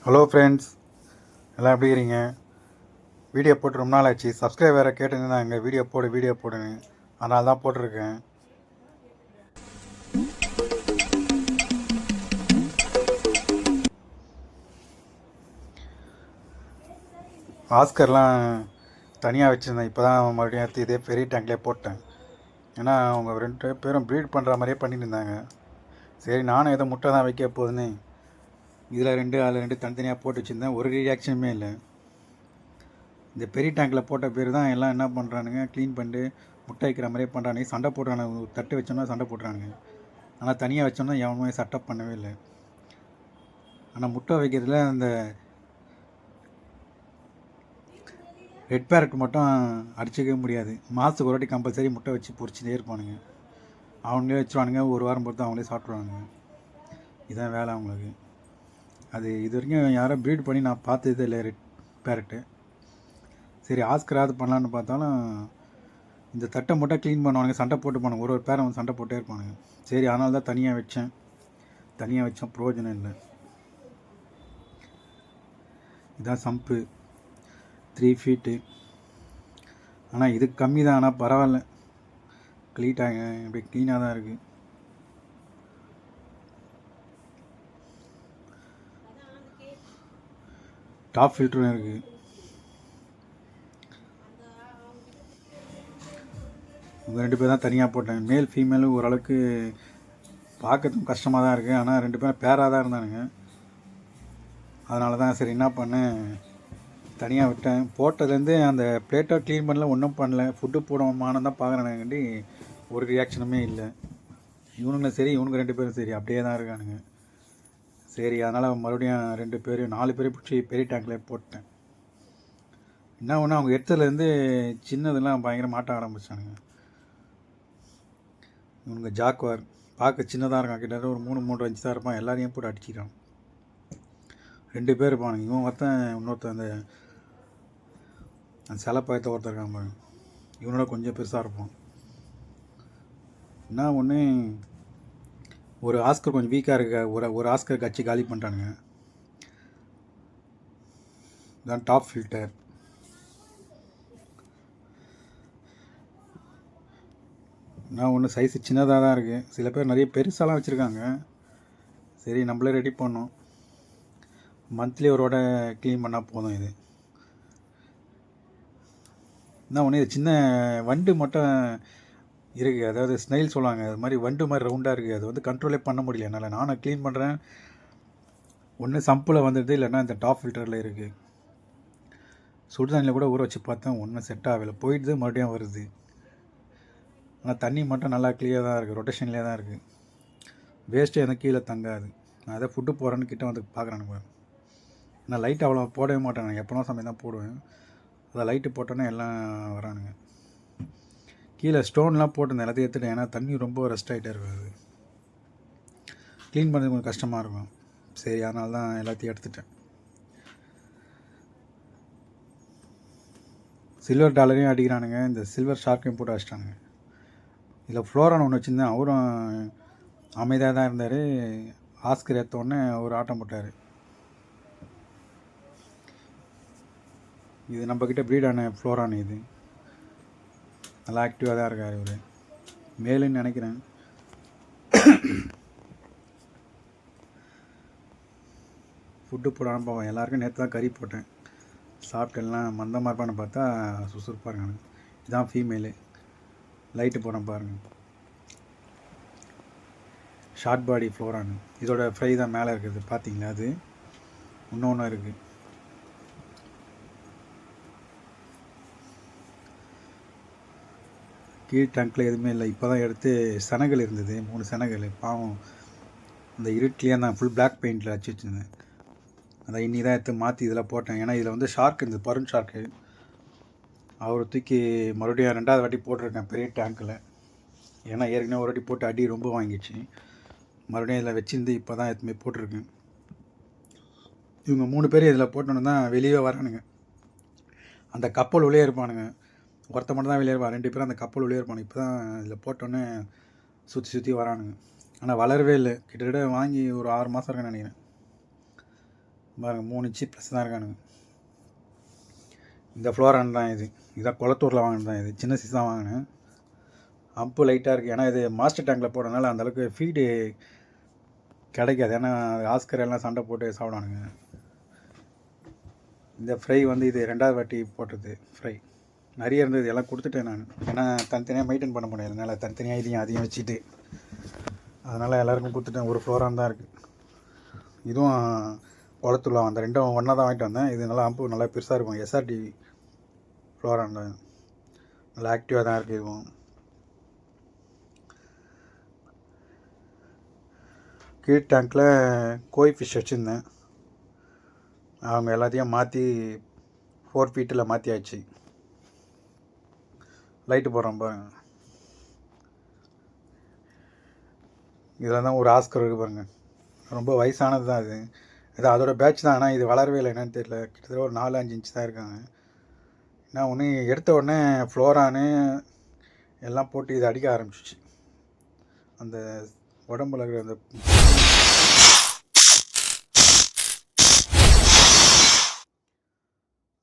Hello friends, எல்லாம் எப்படி இருக்கிறீங்க? வீடியோ போட்டு ரொம்ப நாள் ஆச்சு. சப்ஸ்கிரைப் வேறு கேட்டுருந்தாங்க, வீடியோ போடுன்னு. அதனால தான் போட்டிருக்கேன். ஆஸ்கர்லாம் தனியாக வச்சுருந்தேன். இப்போ தான் மறுபடியும் எடுத்து இதே பெரிய டேங்க்லேயே போட்டேன். ஏன்னா அவங்க 2 பேரும் ப்ரீட் பண்ணுற மாதிரியே பண்ணிட்டு இருந்தாங்க. சரி, நானும் ஏதோ முட்டை தான் வைக்க போகுதுன்னு இதில் 2 அதில் 2 தனித்தனியாக போட்டு வச்சுருந்தேன். ஒரு ரியாக்ஷனுமே இல்லை. இந்த பெரிய டேங்கில் போட்ட பேர் தான் எல்லாம் என்ன பண்ணுறானுங்க, க்ளீன் பண்ணிட்டு முட்டை வைக்கிற மாதிரியே பண்ணுறானுங்க. சண்டை போடுறானுங்க. தட்டு வச்சோன்னா சண்டை போடுறானுங்க. ஆனால் தனியாக வச்சோன்னா எவனுமே சட்டப் பண்ணவே இல்லை. ஆனால் முட்டை வைக்கிறதுல அந்த ரெட் பேரட் மட்டும் அடிச்சிக்கவே முடியாது. மாதத்துக்கு ஒரு வாட்டி கம்பல்சரி முட்டை வச்சு பொறிச்சிட்டே இருப்பானுங்க. அவங்களே வச்சுருவானுங்க. ஒரு வாரம் பொறுத்து அவங்களே சாப்பிட்ருவானுங்க. இதுதான் வேலை அவங்களுக்கு. அது இது வரைக்கும் யாரும் ப்ரீட் பண்ணி நான் பார்த்ததே இல்லை ரெட் பேரட்டு. சரி, ஆஸ்கராவது பண்ணலான்னு பார்த்தாலும் இந்த தட்டை மட்டும் க்ளீன் பண்ணுவானுங்க, சண்டை போட்டு போனாங்க. ஒரு பேரை வந்து சண்டை போட்டே இருப்பானுங்க. சரி, அதனால தான் தனியாக வச்சேன். பிரயோஜனம் இல்லை. இதான் சம்பு 3 ஃபீட்டு. ஆனால் இது கம்மி தான். ஆனால் பரவாயில்ல, இப்படி க்ளீனாக தான் இருக்குது. டாப் ஃபில்டரும் இருக்குது. இவங்க 2 பேர் தான் தனியாக போட்டேன். மேல் ஃபீமேலும் ஓரளவுக்கு பார்க்கறதுக்கும் கஷ்டமாக தான் இருக்குது. ஆனால் 2 பேரும் பேராக தான் இருந்தானுங்க. அதனால தான் சரி என்ன பண்ணேன், தனியாக விட்டேன். போட்டதுலேருந்து அந்த பிளேட்டை க்ளீன் பண்ணல, ஒன்றும் பண்ணல. ஃபுட்டு போடுவோமானு தான் பார்க்குறேனாண்டி ஒரு ரியாக்ஷனுமே இல்லை. இவனுங்களும் சரி, இவனுங்க 2 பேரும் சரி அப்படியே தான் இருக்கானுங்க. சரி, அதனால் மறுபடியும் 2 பேரும் 4 பேரையும் பிடிச்சி பெரிய டேங்கில் போட்டேன். என்ன ஒன்று, அவங்க எடுத்ததுலேருந்து சின்னதெல்லாம் பயங்கர மாட்ட ஆரம்பித்தானுங்க. இவனுங்க ஜாக்குவார் பார்க்க சின்னதாக இருக்கான். கிட்டத்தட்ட ஒரு 3 இன்ச்சு தான் இருப்பான். எல்லாரையும் போட்டு அடிச்சிக்கிறான். 2 பேர் இருப்பானுங்க. இவன் இன்னொருத்தன் அந்த சிலை பயத்தை ஒருத்தர் இருக்கான் பாருங்க. இவனோட கொஞ்சம் பெருசாக இருப்பான். என்ன ஒன்று, ஒரு ஆஸ்கர் கொஞ்சம் வீக்காக இருக்க, ஒரு ஆஸ்கர் கட்சி காலி பண்ணிட்டானுங்க. இதான் டாப் ஃபில்டர். நான் ஒன்று சைஸு சின்னதாக தான் இருக்குது. சில பேர் நிறைய பெருசாலாம் வச்சுருக்காங்க. சரி, நம்மளே ரெடி பண்ணோம். மந்த்லி ஒருவோட க்ளீன் பண்ணால் போதும். இது என்ன ஒன்று, இது சின்ன வண்டு மட்டும் இருக்குது. அதாவது ஸ்னைல் சொல்லுவாங்க, அது மாதிரி வண்டு மாதிரி ரவுண்டாக இருக்குது. அது வந்து கண்ட்ரோலே பண்ண முடியல என்னால். நானும் க்ளீன் பண்ணுறேன். ஒன்று சம்பில் வந்துடுது, இல்லைன்னா இந்த டாப் ஃபில்டரில் இருக்குது. சுடுதண்ணியில் கூட ஊற வச்சு பார்த்தேன், ஒன்றும் செட் ஆகலை. போயிடுது, மறுபடியும் வருது. ஆனால் தண்ணி மட்டும் நல்லா கிளியராக தான் இருக்குது, ரொட்டேஷன்லேயே தான் இருக்குது. வேஸ்ட்டு எனக்கு கீழே தங்காது. நான் அதை ஃபுட்டு போகிறேன்னு கிட்டே வந்து பார்க்குறேன். நான் லைட் அவ்வளோ போடவே மாட்டேன். நான் எப்போனா சமயம் தான் போடுவேன். அதை லைட்டு போட்டோன்னே எல்லாம் வரானுங்க. கீழே ஸ்டோன்லாம் போட்டிருந்தேன், எல்லாத்தையும் எடுத்துட்டேன். ஏன்னா தண்ணி ரொம்ப ரெஸ்ட் ஆகிட்டே இருக்காது. க்ளீன் பண்ணுறது கொஞ்சம் கஷ்டமாக இருக்கும். சரி, அதனால தான் எல்லாத்தையும் எடுத்துட்டேன். சில்வர் டாலரையும் அடிக்கிறானுங்க. இந்த சில்வர் ஷார்க்கையும் போட்டு அடிச்சிட்டானுங்க. இதில் ஃப்ளோரான் ஒன்று வச்சுருந்தேன். அவரும் அமைதியாக தான் இருந்தார். ஆஸ்கர் ஏற்றோடனே ஒரு ஆட்டம் போட்டார். இது நம்மக்கிட்ட ப்ரீடான ஃப்ளோரான். இது நல்லா ஆக்டிவாக தான் இருக்கார். இவர் மேலுன்னு நினைக்கிறேன். ஃபுட்டு போட அனுப்புவேன் எல்லாருக்கும். நேற்று தான் கறி போட்டேன். சாப்பிட்டு எல்லாம் மந்தமாக இருப்பான்னு பார்த்தா சுறுசுறுப்பாக இருக்காங்க. இதுதான் ஃபீமேலு. லைட்டு போகிறேன் பாருங்கள். ஷார்ட் பாடி ஃப்ளோரானு. இதோட ஃப்ரை தான் மேலே இருக்குது, பார்த்தீங்களா? அது இன்னொன்று இருக்குது. கீழ் டேங்க்கில் எதுவுமே இல்லை. இப்போ தான் எடுத்து சனங்கள் இருந்தது, 3 சனங்கள். பாவம், அந்த இருட்லேயே தான் ஃபுல் பிளாக் பெயிண்டில் அடிச்சு வச்சுருந்தேன். அதை இன்னி தான் எடுத்து மாற்றி இதில் போட்டேன். ஏன்னா இதில் வந்து ஷார்க் இருந்தது, பருண் ஷார்க்கு. அவர் தூக்கி மறுபடியும் 2வது வாட்டி போட்டிருக்கேன் பெரிய டேங்க்கில். ஏன்னா ஏற்கனவே ஒரு வாட்டி போட்டு அடி ரொம்ப வாங்கிடுச்சு. மறுபடியும் இதில் வச்சுருந்து இப்போ தான் எதுவுமே போட்டிருக்கேன். இவங்க 3 பேர் இதில் போட்டோன்னு தான் வெளியே வரானுங்க. அந்த கப்பல் உள்ளே இருப்பானுங்க. ஒருத்த மட்டும் தான் வெளியே இருப்பான். 2 பேரும் அந்த கப்பல் உள்ளே இருப்பானுங்க. இப்போ தான் இதில் போட்டோன்னே சுற்றி வரானுங்க. ஆனால் வளரவே இல்லை. கிட்டத்தட்ட வாங்கி ஒரு 6 மாதம் இருக்குன்னு நினைக்கிறேன். பாருங்கள் 3 இன்ச்சு ப்ளஸ் தான் இருக்கானுங்க. இந்த ஃப்ளோரான் தான் இது. இதான் குளத்தூரில் வாங்கினது தான். இது சின்ன சைஸ் தான் வாங்கினேன். அம்பு லைட்டாக இருக்குது. ஏன்னா இது மாஸ்டர் டேங்கில் போடுறதுனால அந்தளவுக்கு ஃபீடு கிடைக்காது. ஏன்னா ஆஸ்கர் எல்லாம் சண்டை போட்டு சாப்பிடானுங்க. இந்த ஃப்ரை வந்து இது 2வது வாட்டி போட்டது ஃப்ரை. நிறைய இருந்தது, எல்லாம் கொடுத்துட்டேன் நான். ஏன்னா தனித்தனியாக மெயின்டைன் பண்ண முடியாது, அதனால் தனித்தனியாக இதையும் அதையும் வச்சுட்டு அதனால் எல்லாருக்கும் கொடுத்துட்டேன். ஒரு ஃப்ளோரான் தான் இருக்குது. இதுவும் குளத்தூரில் அந்த 2ம் ஒன்றா தான் வாங்கிட்டு வந்தேன். இது நல்லா அம்பு நல்லா பெருசாக இருக்கும். எஸ்ஆர்டி ஃப்ளோரான் நல்லா ஆக்டிவாக தான் இருக்குது. இதுவும் கீழ் டேங்க்கில் கோய் ஃபிஷ் வச்சுருந்தேன். அவங்க எல்லாத்தையும் மாற்றி 4 ஃபீட்டில் மாற்றியாச்சு. லைட்டு போடுறோம் பாருங்கள். இதில் தான் ஒரு ஆஸ்கர் இருக்குது பாருங்கள். ரொம்ப வயசானது தான் இது. இது அதோட பேட்ச் தான். ஆனால் இது வளரவே இல்லை, என்னன்னு தெரியல. கிட்டத்தட்ட ஒரு 4-5 இன்ச் தான் இருக்காங்க. ஏன்னா ஒன்று எடுத்த உடனே ஃப்ளோரானு எல்லாம் போட்டு இதை அடிக்க ஆரம்பிச்சிச்சு. அந்த உடம்புல இருக்கிற அந்த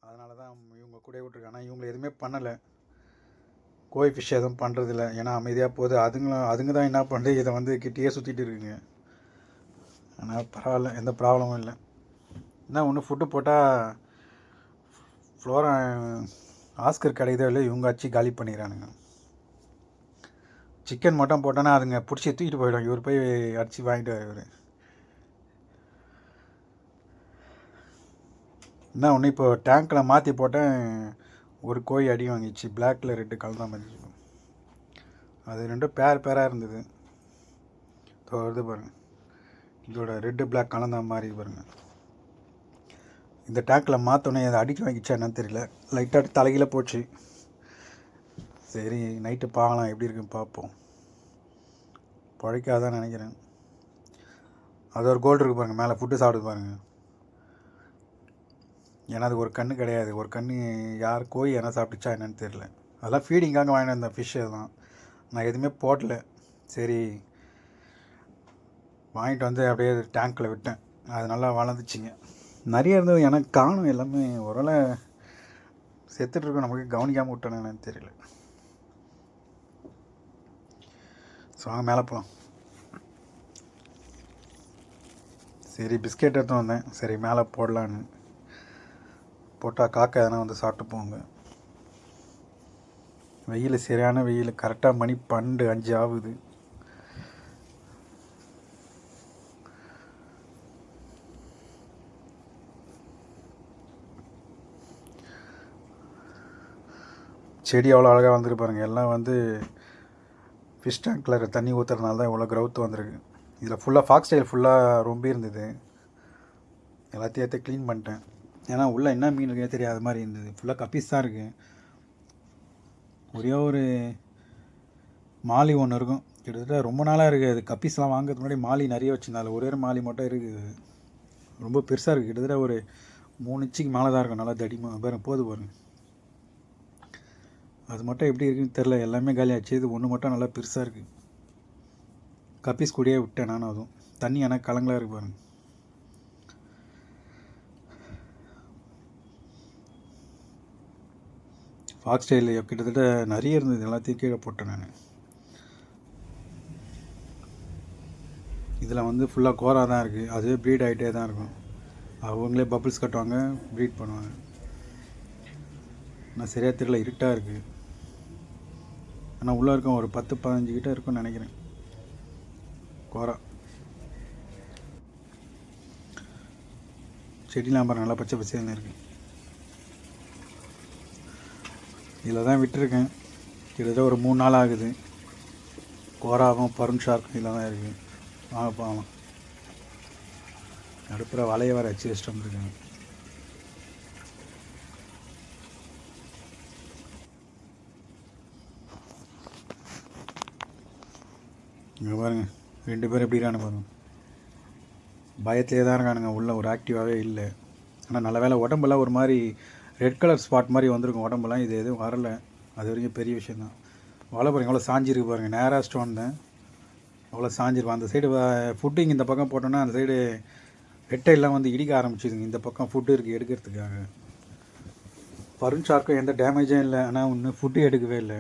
அதனால தான் இவங்க கூட விட்டுருக்காங்க. ஆனால் இவங்களை எதுவுமே பண்ணலை. கோய் ஃபிஷ் எதுவும் பண்ணுறதில்ல. ஏன்னா அமைதியாக போகுது. அதுங்க தான் என்ன பண்ணுறது, இதை வந்து கிட்டேயே சுற்றிட்டு இருக்குங்க. ஆனால் பரவாயில்ல, எந்த ப்ராப்ளமும் இல்லை. என்ன ஒன்று ஃபுட்டு போட்டால் ஃப்ளோரா ஆஸ்கர் கிடைக்குதோ இல்லை, இவங்க அடிச்சு காலி பண்ணிடுறானுங்க. சிக்கன் மட்டும் போட்டோன்னா அதுங்க பிடிச்சி தூக்கிட்டு போயிடும். இவர் போய் அடித்து வாங்கிட்டு வர. என்ன ஒன்று இப்போ டேங்க்கில் மாற்றி போட்டேன். ஒரு கோழி அடி வாங்கிச்சு. பிளாக்கில் ரெட்டு கலந்த மாதிரி இருக்கும். அது 2 பேராக இருந்தது. வருது பாருங்கள், இதோட ரெட்டு பிளாக் கலந்த மாதிரி பாருங்கள். இந்த டேங்க்கில் மாற்றோன்னே அதை அடிக்க வாங்கிச்சா என்னன்னு தெரியல. லைட்டாக தலையில் போச்சு. சரி நைட்டு பார்க்கலாம் எப்படி இருக்குன்னு பார்ப்போம். பழைக்காதான் நினைக்கிறேன். அது ஒரு கோல்டு இருக்குது பாருங்கள், மேலே ஃபுட்டு சாப்பிடுது பாருங்கள். ஏன்னா அது ஒரு கண்ணு கிடையாது. ஒரு கண்ணு யார் கோழி என்ன சாப்பிட்டுச்சா என்னன்னு தெரியல. அதெல்லாம் ஃபீடிங்காக வாங்கிட்டு வந்த ஃபிஷ்ஷு தான். நான் எதுவுமே போடல. சரி வாங்கிட்டு வந்து அப்படியே டேங்க்கில் விட்டேன். அது நல்லா வளர்ந்துச்சிங்க. நிறைய இருந்தது, எனக்கு காணும் எல்லாமே. ஒருவேளை செத்துட்ருக்கோம், நமக்கு கவனிக்காமல் விட்டோன்னு என்னன்னு தெரியல. ஸோ வாங்க மேலே போகலாம். சரி பிஸ்கெட் எடுத்து வந்தேன். சரி மேலே போடலான்னு போட்டால் காக்கா எதனா வந்து சாப்பிட்டு போங்க. வெயில் சரியான வெயில். கரெக்டாக மணி 12:05 ஆகுது. செடி அவ்வளோ அழகாக வந்துருக்கு பாருங்கள். எல்லாம் வந்து ஃபிஷ் டேங்க்கில் தண்ணி ஊற்றுறதுனால தான் இவ்வளோ க்ரௌத் வந்திருக்கு. இதில் ஃபுல்லாக ஃபாக்ஸ் டெயில் ஃபுல்லாக ரொம்ப இருந்தது. எல்லாத்தையும் எடுத்து க்ளீன் பண்ணிட்டேன். ஏன்னா உள்ளே என்ன மீன் இருக்குன்னு தெரியாத மாதிரி இருந்தது. ஃபுல்லாக கப்பீஸ் தான் இருக்குது. ஒரே ஒரு மாலி ஒன்று இருக்கும். கிட்டத்தட்ட ரொம்ப நாளாக இருக்குது. அது கப்பீஸ்லாம் வாங்கிறதுக்கு முன்னாடி மாலி நிறைய வச்சுருந்தாலும் ஒரே ஒரு மாலி மட்டும் இருக்குது. ரொம்ப பெருசாக இருக்குது. கிட்டத்தட்ட ஒரு 3 இன்ச்சுக்கு மேலே தான் இருக்கும். நல்லா தடிமாக பாருங்க போது பாருங்க. அது மட்டும் எப்படி இருக்குன்னு தெரில. எல்லாமே காலியாச்சு. இது ஒன்று மட்டும் நல்லா பெருசாக இருக்குது. கப்பீஸ் கூடயே விட்டேன் நான். அதுவும் தண்ணி ஆனால் கலங்களாக இருக்குது பாருங்கள். ஃபாக்ஸ் டெயில் கிட்டத்தட்ட நிறைய இருந்தது. எல்லாத்தையும் கீழே போட்டேன் நான். இதில் வந்து ஃபுல்லாக கோரா தான் இருக்குது. அதுவே ப்ரீட் ஆகிட்டே தான் இருக்கும். அவங்களே பபிள்ஸ் கட்டுவாங்க, ப்ரீட் பண்ணுவாங்க. ஆனால் சரியாக தெரியல, இருட்டாக இருக்குது. ஆனால் உள்ளே இருக்கும் ஒரு 10-15 கிட்ட இருக்கும்னு நினைக்கிறேன் கோரா. செடிலாம் பாருங்கள், நல்லா பச்சை பச்சையாக இருக்குது. இதில் தான் விட்டுருக்கேன். கிட்டத்தட்ட ஒரு 3 நாள் ஆகுது. கோராவும் பருண் ஷார்க்கும் இதில் தான் இருக்குது. வாங்க போகலாம். அடுப்புற வலையை வர வச்சு வச்சுட்டு வந்துருக்கேன். இங்கே பாருங்கள் 2 பேர் எப்படி இருக்கானு பாருங்கள். பயத்திலே தான் இருக்கானுங்க. உள்ளே ஒரு ஆக்டிவாகவே இல்லை. ஆனால் நல்ல வேலை உடம்பெல்லாம் ஒரு மாதிரி ரெட் கலர் ஸ்பாட் மாதிரி வந்திருக்கும் உடம்பெல்லாம். இது எதுவும் வரலை. அது வரைக்கும் பெரிய விஷயந்தான். வலை பாருங்கள் எவ்வளோ சாஞ்சிருக்கு பாருங்கள். நேராக வந்தேன் அவ்வளோ சாஞ்சிருக்கும். அந்த சைடு ஃபுட்டிங் இந்த பக்கம் போட்டோன்னா அந்த சைடு ரெட்டையெல்லாம் வந்து இடிக்க ஆரம்பிச்சிதுங்க. இந்த பக்கம் ஃபுட்டு இருக்குது எடுக்கிறதுக்காக. பருண் ஷார்க்கும் எந்த டேமேஜும் இல்லை, ஆனால் ஒன்று ஃபுட்டு எடுக்கவே இல்லை,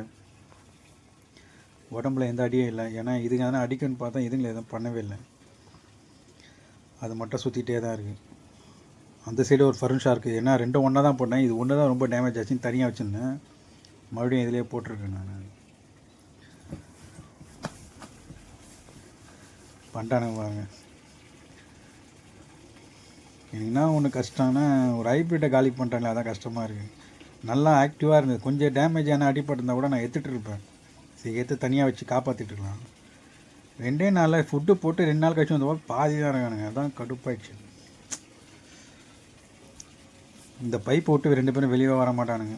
உடம்புல எந்த அடியும் இல்லை. ஏன்னா இதுங்க எதனா அடிக்குன்னு பார்த்தா இதுங்களை எதுவும் பண்ணவே இல்லை, அது மட்டும் சுற்றிட்டே தான் இருக்குது. அந்த சைடு ஒரு ஃபருண் ஷார்க்கு, ஏன்னா ரெண்டும் ஒன்றா தான் போட்டேன், இது ஒன்று தான் ரொம்ப டேமேஜ் ஆச்சுன்னு தனியாக வச்சுருந்தேன், மறுபடியும் இதிலே போட்டிருக்கேன் நான். பண்ணிட்டானுங்க பாருங்க. எனக்குன்னா ஒன்று கஷ்டம்னா ஒரு ஹைப்ரிட்டை காலி பண்ணிட்டாங்களே, அதான் கஷ்டமாக இருக்குது. நல்லா ஆக்டிவாக இருந்தது, கொஞ்சம் டேமேஜ் ஆனால் அடிப்பட்டிருந்தால் கூட நான் எடுத்துகிட்டு இருப்பேன், சரி எடுத்து தனியாக வச்சு காப்பாற்றிட்டுருக்கலாம். 2 நாளில் ஃபுட்டு போட்டு 2 நாள் கழிச்சு வந்த பாதி தான் இருக்கானுங்க, அதான் கடுப்பாயிடுச்சு. இந்த பைப்பை விட்டு 2 பேரும் வெளியே வர மாட்டானுங்க,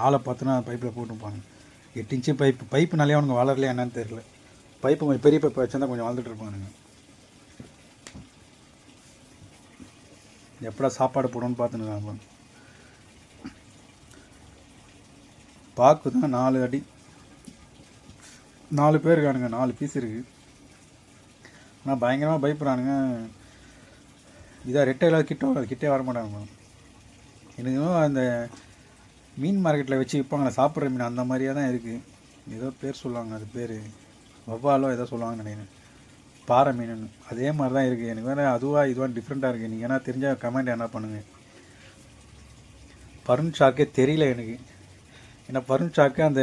ஆளை பார்த்துனா பைப்பில் போட்டுப்பாங்க. 8 இன்ச்சு பைப்பு நிறையா அவனுங்க வளரலையா என்னன்னு தெரியல. பைப்பு கொஞ்சம் பெரிய பைப்பை வச்சுருந்தா கொஞ்சம் வளர்ந்துட்டு இருப்பானுங்க. எப்படா சாப்பாடு போடணும்னு பார்த்துன்னு பாக்கு தான் 4 அடி, 4 பேர் இருக்கானுங்க, 4 பீஸ் இருக்குது. ஆனால் பயங்கரமாக பயப்படுறானுங்க. இதாக ரெட்டையில் கிட்டே வர மாட்டாங்க. எனக்கு அந்த மீன் மார்க்கெட்டில் வச்சு விற்பாங்களே சாப்பிட்ற மீன், அந்த மாதிரியே தான் இருக்குது. ஏதோ பேர் சொல்லுவாங்க, அது பேர் வவ்வாலோ ஏதோ சொல்லுவாங்கன்னு நினைக்கிறேன், பாறை மீனுன்னு. அதே மாதிரி தான் இருக்குது. எனக்கு வேறு அதுவாக இதுவாக டிஃப்ரெண்ட்டாக இருக்குது. நீங்கள் ஏன்னா தெரிஞ்சால் கமெண்ட் என்ன பண்ணுங்கள். பருண் ஷார்க்கே தெரியல எனக்கு, ஏன்னா பருண் ஷார்க்கு அந்த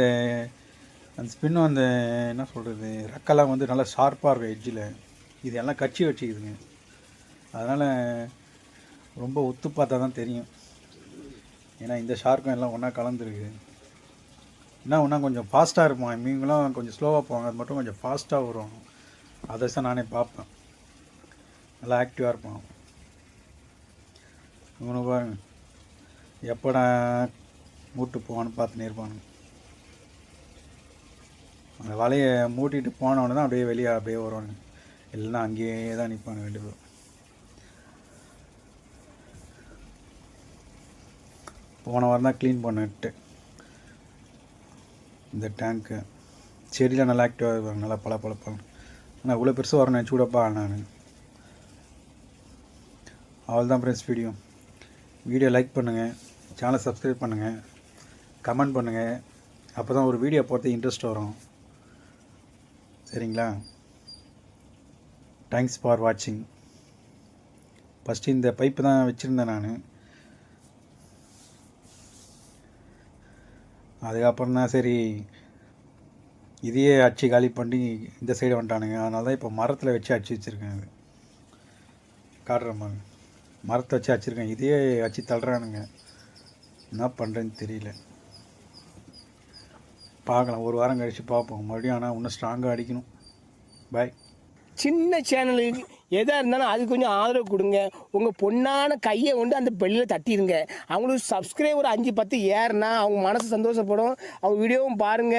ஸ்பின்னும் அந்த என்ன சொல்கிறது ரெக்கெல்லாம் வந்து நல்லா ஷார்ப்பாக இருக்கும் எட்ஜில், இது எல்லாம் கட்சி வச்சுக்குதுங்க. அதனால் ரொம்ப ஒத்து பார்த்தா தான் தெரியும். ஏன்னா இந்த ஷார்க்கும் எல்லாம் ஒன்றா கலந்துருக்கு. ஒன்றா கொஞ்சம் ஃபாஸ்ட்டாக இருப்பான், மீன்களும் கொஞ்சம் ஸ்லோவாக போவாங்க, அது மட்டும் கொஞ்சம் ஃபாஸ்ட்டாக வரும். அதை தான் நானே பார்ப்பேன், நல்லா ஆக்டிவாக இருப்பான். இவனு பாருங்க எப்படா மூட்டு போவான்னு பார்த்துன்னு இருப்பானுங்க. அந்த வலையை மூட்டிட்டு போனவொடனே தான் அப்படியே வருவானுங்க, இல்லைன்னா அங்கேயே தான் நிற்பாங்க 2 பேரும். போன வாரம் தான் க்ளீன் பண்ணிட்டு இந்த டேங்க்கு. செடியில் நல்லா ஆக்டிவாக இருப்பாங்க, நல்லா பழப்பாங்க. ஆனால் இவ்வளோ பெருசாக வரணும் நினச்சி கூடப்பா நான். அவள் தான் ஃப்ரெண்ட்ஸ் வீடியோ லைக் பண்ணுங்கள், சேனலை சப்ஸ்கிரைப் பண்ணுங்கள், கமெண்ட் பண்ணுங்கள். அப்போ தான் ஒரு வீடியோ போகிறது இன்ட்ரெஸ்ட் வரும். சரிங்களா? தேங்க்ஸ் ஃபார் வாட்சிங். ஃபஸ்ட்டு இந்த பைப்பு தான் வச்சுருந்தேன் நான், அதுக்கப்புறம் தான் சரி இதையே அச்சு காலி பண்ணி இந்த சைடு வந்துட்டானுங்க. அதனால தான் இப்போ மரத்தில் வச்சு அச்சு வச்சுருக்கேன். அது காட்டுறேன் பாருங்க, மரத்தை வச்சு அச்சுருக்கேன். இதையே அச்சு தள்ளுறானுங்க, என்ன பண்ணுறேன்னு தெரியல. பார்க்கலாம், ஒரு வாரம் கழித்து பார்ப்போம் மறுபடியும். ஆனால் இன்னும் ஸ்ட்ராங்காக அடிக்கணும். பாய். சின்ன சேனலுக்கு எதாக இருந்தாலும் அது கொஞ்சம் ஆதரவு கொடுங்க. உங்கள் பொண்ணான கையை கொண்டு அந்த பெல்லில் தட்டிடுங்க. அவங்களுக்கு சப்ஸ்கிரைபர் 5-10 ஏறுனா அவங்க மனசு சந்தோஷப்படும். அவங்க வீடியோவும் பாருங்கள்.